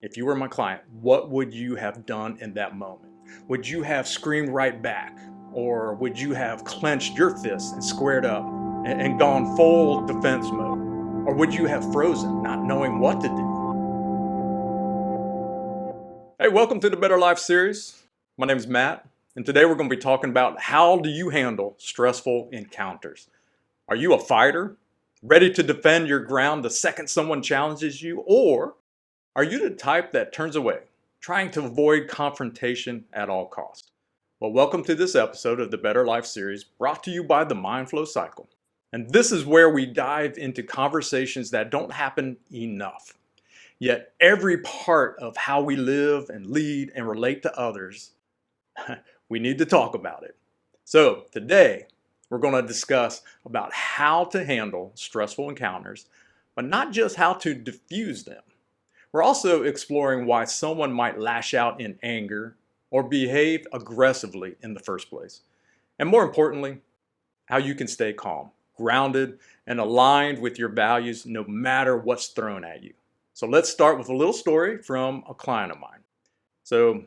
If you were my client, what would you have done in that moment? Would you have screamed right back? Or would you have clenched your fists and squared up and gone full defense mode? Or would you have frozen, not knowing what to do? Hey, welcome to the Better Life series. My name is Matt, and today we're going to be talking about how do you handle stressful encounters? Are you a fighter, ready to defend your ground the second someone challenges you? Or are you the type that turns away, trying to avoid confrontation at all costs? Well, welcome to this episode of the Better Life series brought to you by the MindFlow Cycle. And this is where we dive into conversations that don't happen enough. Yet every part of how we live and lead and relate to others, we need to talk about it. So today, we're going to discuss about how to handle stressful encounters, but not just how to diffuse them. We're also exploring why someone might lash out in anger or behave aggressively in the first place. And more importantly, how you can stay calm, grounded, and aligned with your values no matter what's thrown at you. So let's start with a little story from a client of mine. So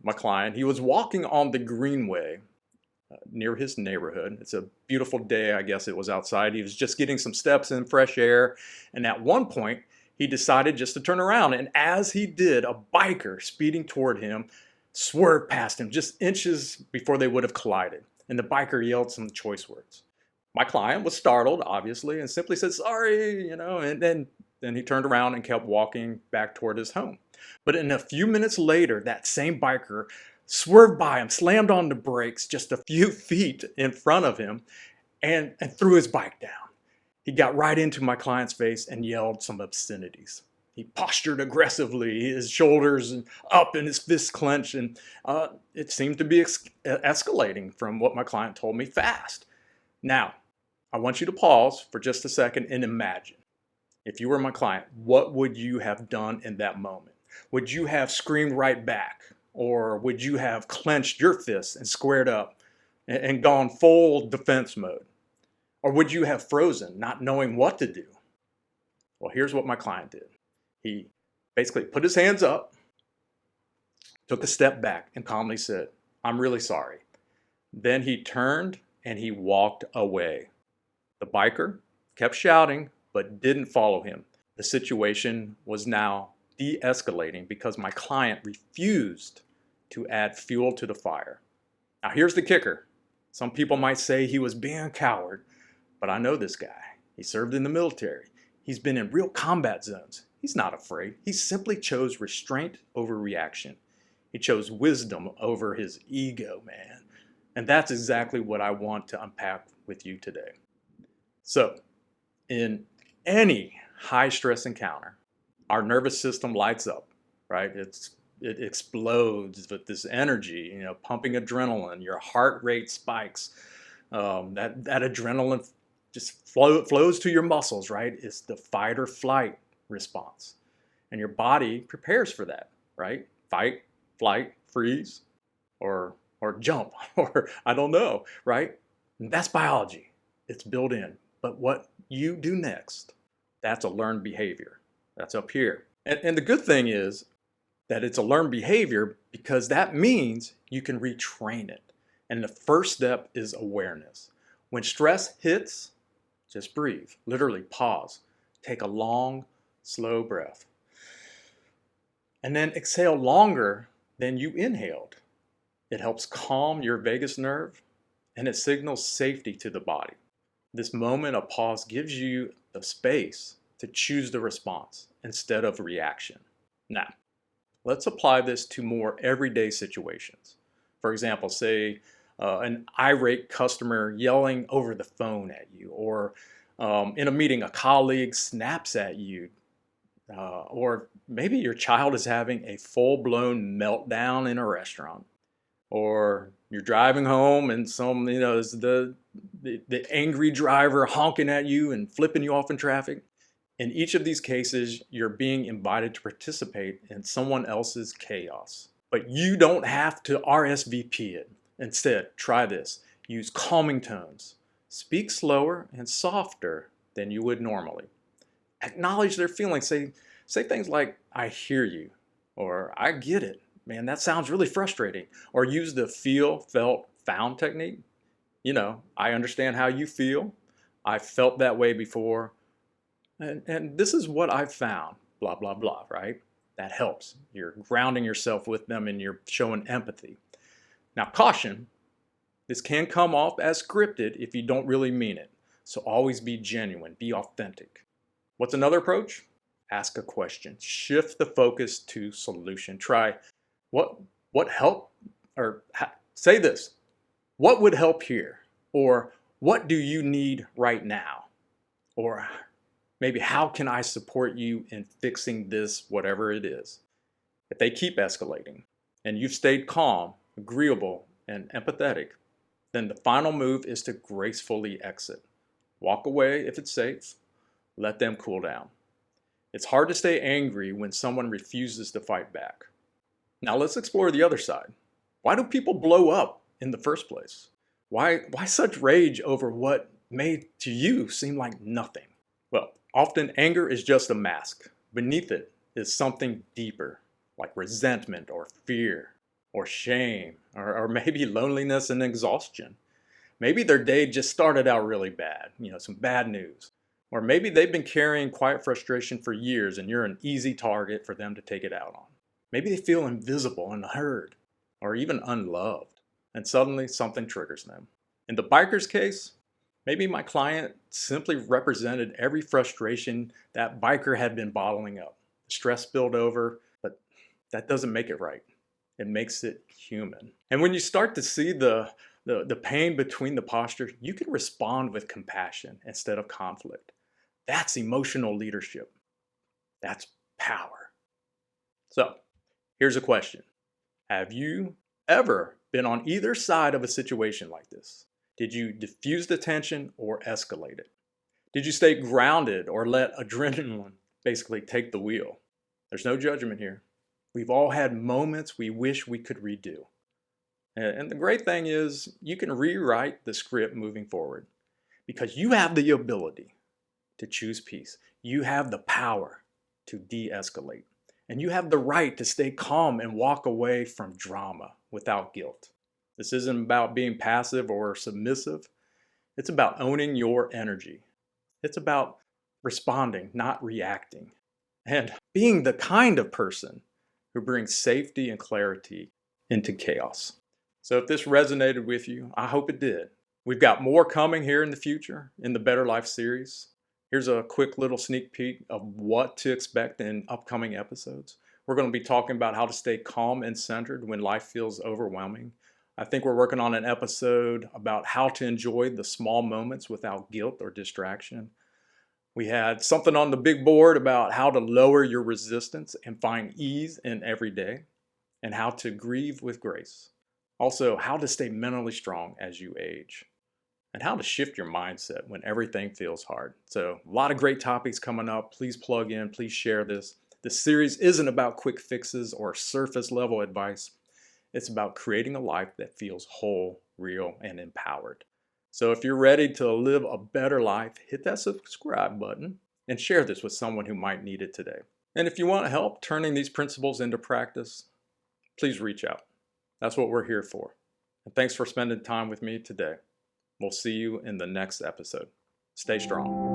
my client, he was walking on the greenway near his neighborhood. It's a beautiful day, I guess it was outside. He was just getting some steps in fresh air. And at one point, he decided just to turn around. And as he did, a biker speeding toward him swerved past him just inches before they would have collided. And the biker yelled some choice words. My client was startled, obviously, and simply said, sorry, and then he turned around and kept walking back toward his home. But in a few minutes later, that same biker swerved by him, slammed on the brakes just a few feet in front of him, and threw his bike down. He got right into my client's face and yelled some obscenities. He postured aggressively, his shoulders up and his fists clenched, and it seemed to be escalating from what my client told me fast. Now, I want you to pause for just a second and imagine. If you were my client, what would you have done in that moment? Would you have screamed right back? Or would you have clenched your fists and squared up and gone full defense mode? Or would you have frozen, not knowing what to do? Well, here's what my client did. He basically put his hands up, took a step back, and calmly said, I'm really sorry. Then he turned and he walked away. The biker kept shouting, but didn't follow him. The situation was now de-escalating because my client refused to add fuel to the fire. Now here's the kicker. Some people might say he was being a coward, but I know this guy. He served in the military. He's been in real combat zones. He's not afraid. He simply chose restraint over reaction. He chose wisdom over his ego, man. And that's exactly what I want to unpack with you today. So, in any high stress encounter, our nervous system lights up, right? It explodes with this energy, pumping adrenaline. Your heart rate spikes. That adrenaline just flows to your muscles, right? It's the fight or flight response. And your body prepares for that, right? Fight, flight, freeze, or jump, or I don't know, right? And that's biology. It's built in. But what you do next, that's a learned behavior. That's up here. And the good thing is that it's a learned behavior because that means you can retrain it. And the first step is awareness. When stress hits, just breathe. Literally pause. Take a long, slow breath. And then exhale longer than you inhaled. It helps calm your vagus nerve and it signals safety to the body. This moment of pause gives you the space to choose the response instead of reaction. Now, let's apply this to more everyday situations. For example, say an irate customer yelling over the phone at you, or in a meeting, a colleague snaps at you, or maybe your child is having a full-blown meltdown in a restaurant, or you're driving home and is the angry driver honking at you and flipping you off in traffic. In each of these cases, you're being invited to participate in someone else's chaos. But you don't have to RSVP it. Instead, try this. Use calming tones. Speak slower and softer than you would normally. Acknowledge their feelings. Say, Say things like, I hear you, or I get it. Man, that sounds really frustrating. Or use the feel, felt, found technique. I understand how you feel. I felt that way before. And this is what I've found, blah, blah, blah, right? That helps. You're grounding yourself with them and you're showing empathy. Now, caution, this can come off as scripted if you don't really mean it. So always be genuine, be authentic. What's another approach? Ask a question. Shift the focus to solution. Try, what help, or say this, what would help here? Or what do you need right now? Or maybe how can I support you in fixing this, whatever it is? If they keep escalating and you've stayed calm, agreeable, and empathetic, then the final move is to gracefully exit. Walk away if it's safe. Let them cool down. It's hard to stay angry when someone refuses to fight back. Now let's explore the other side. Why do people blow up in the first place? Why such rage over what may to you seem like nothing? Well, often anger is just a mask. Beneath it is something deeper, like resentment or fear or shame or maybe loneliness and exhaustion. Maybe their day just started out really bad, some bad news. Or maybe they've been carrying quiet frustration for years and you're an easy target for them to take it out on. Maybe they feel invisible, unheard, or even unloved, and suddenly something triggers them. In the biker's case, maybe my client simply represented every frustration that biker had been bottling up. Stress spilled over, but that doesn't make it right. It makes it human. And when you start to see the pain between the postures, you can respond with compassion instead of conflict. That's emotional leadership. That's power. So, here's a question. Have you ever been on either side of a situation like this? Did you diffuse the tension or escalate it? Did you stay grounded or let adrenaline basically take the wheel? There's no judgment here. We've all had moments we wish we could redo. And the great thing is you can rewrite the script moving forward because you have the ability to choose peace. You have the power to de-escalate. And you have the right to stay calm and walk away from drama without guilt. This isn't about being passive or submissive. It's about owning your energy. It's about responding, not reacting. And being the kind of person who brings safety and clarity into chaos. So if this resonated with you, I hope it did. We've got more coming here in the future in the Better Life series. Here's a quick little sneak peek of what to expect in upcoming episodes. We're going to be talking about how to stay calm and centered when life feels overwhelming. I think we're working on an episode about how to enjoy the small moments without guilt or distraction. We had something on the big board about how to lower your resistance and find ease in every day, and how to grieve with grace. Also, how to stay mentally strong as you age, and how to shift your mindset when everything feels hard. So a lot of great topics coming up. Please plug in, please share this. This series isn't about quick fixes or surface level advice. It's about creating a life that feels whole, real, and empowered. So if you're ready to live a better life, hit that subscribe button and share this with someone who might need it today. And if you want help turning these principles into practice, please reach out. That's what we're here for. And thanks for spending time with me today. We'll see you in the next episode. Stay strong.